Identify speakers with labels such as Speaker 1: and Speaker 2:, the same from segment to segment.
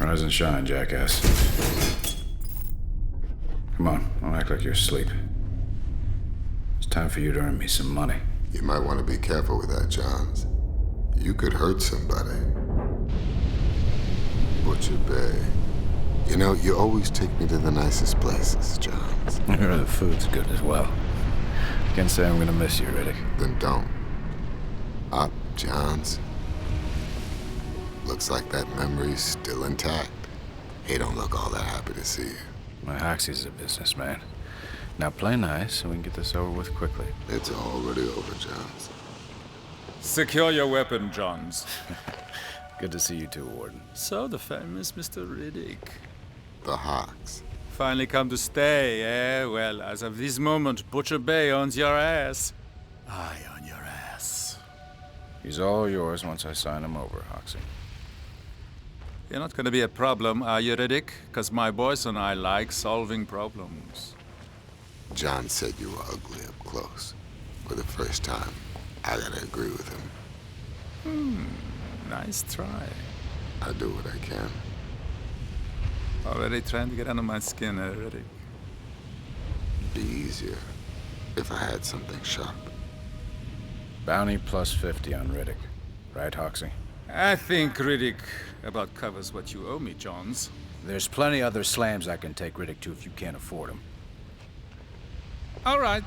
Speaker 1: Rise and shine, jackass. Come on, don't act like you're asleep. It's time for you to earn me some money.
Speaker 2: You might want to be careful with that, Johns. You could hurt somebody. Butcher Bay. You know, you always take me to the nicest places, Johns.
Speaker 1: The food's good as well. Can't say I'm gonna miss you, Riddick.
Speaker 2: Then don't. Up, Johns. Looks like that memory's still intact. He don't look all that happy to see you.
Speaker 1: My Hoxie's a businessman. Now play nice so we can get this over with quickly.
Speaker 2: It's already over, Johns.
Speaker 3: Secure your weapon, Johns.
Speaker 1: Good to see you too, Warden.
Speaker 3: So, the famous Mr. Riddick.
Speaker 2: The Hawks.
Speaker 3: Finally come to stay, eh? Well, as of this moment, Butcher Bay owns your ass. I own your ass.
Speaker 1: He's all yours once I sign him over, Hoxie.
Speaker 3: You're not gonna be a problem, are you, Riddick? Because my boys and I like solving problems.
Speaker 2: John said you were ugly up close. For the first time, I gotta agree with him.
Speaker 3: Nice try.
Speaker 2: I do what I can.
Speaker 3: Already trying to get under my skin, Riddick.
Speaker 2: Be easier if I had something sharp.
Speaker 1: Bounty plus 50 on Riddick. Right, Hoxie?
Speaker 3: I think Riddick about covers what you owe me, Johns.
Speaker 1: There's plenty other slams I can take Riddick to if you can't afford them.
Speaker 3: All right.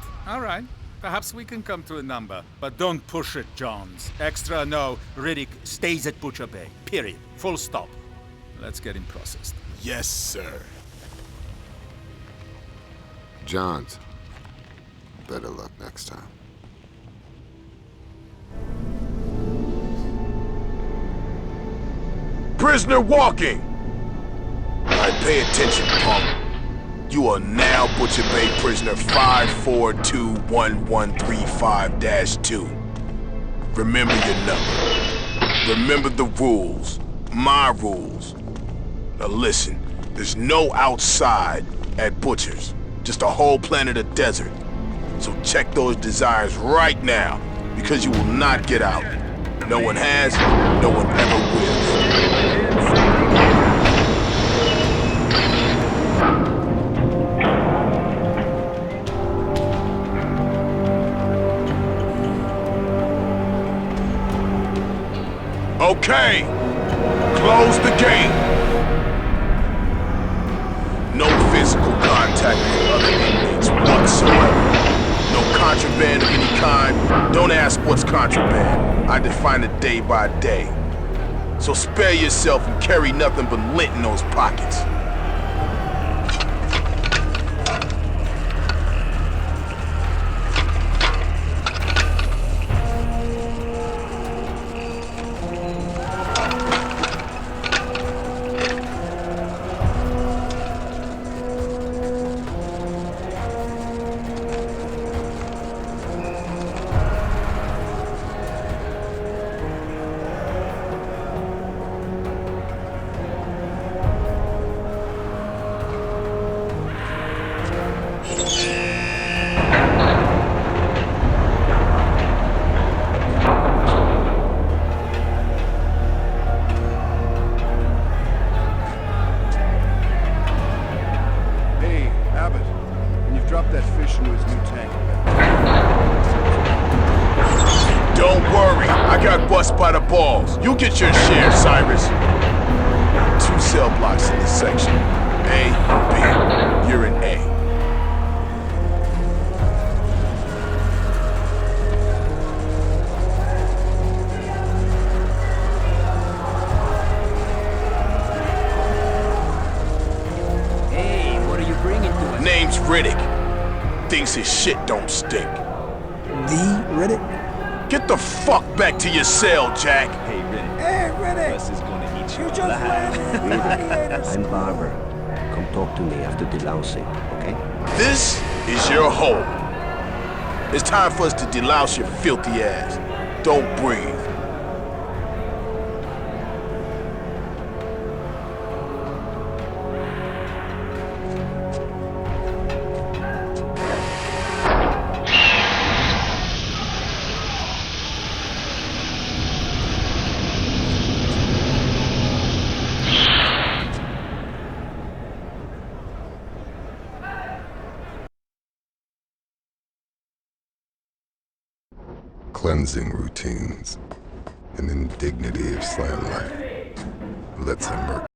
Speaker 3: Perhaps we can come to a number, but don't push it, Johns. Extra, no. Riddick stays at Butcher Bay. Period. Full stop. Let's get him processed.
Speaker 4: Yes, sir.
Speaker 2: Johns, better luck next time.
Speaker 4: Prisoner walking! Alright, pay attention, punk. You are now Butcher Bay prisoner 5421135-2. Remember your number. Remember the rules. My rules. Now listen, there's no outside at Butcher's. Just a whole planet of desert. So check those desires right now, because you will not get out. No one has, no one ever will. Okay, close the gate. No physical contact with other inmates whatsoever. No contraband of any kind. Don't ask what's contraband. I define it day by day. So spare yourself and carry nothing but lint in those pockets. By the balls. You get your share, Cyrus. 2 cell blocks in this section. A, B. You're in A.
Speaker 5: Hey, what are you bringing to us?
Speaker 4: Name's Riddick. Thinks his shit don't stink.
Speaker 5: The Riddick?
Speaker 4: Get the fuck back to your cell, Jack.
Speaker 5: Hey, Riddick.
Speaker 6: Hey, Riddick!
Speaker 5: Gus is gonna eat you
Speaker 6: You just landed.
Speaker 5: I'm Barber. Come talk to me after delousing, okay?
Speaker 4: This is your home. It's time for us to delouse your filthy ass. Don't breathe.
Speaker 2: cleansing routines, and indignity of slant life. Let's him murk.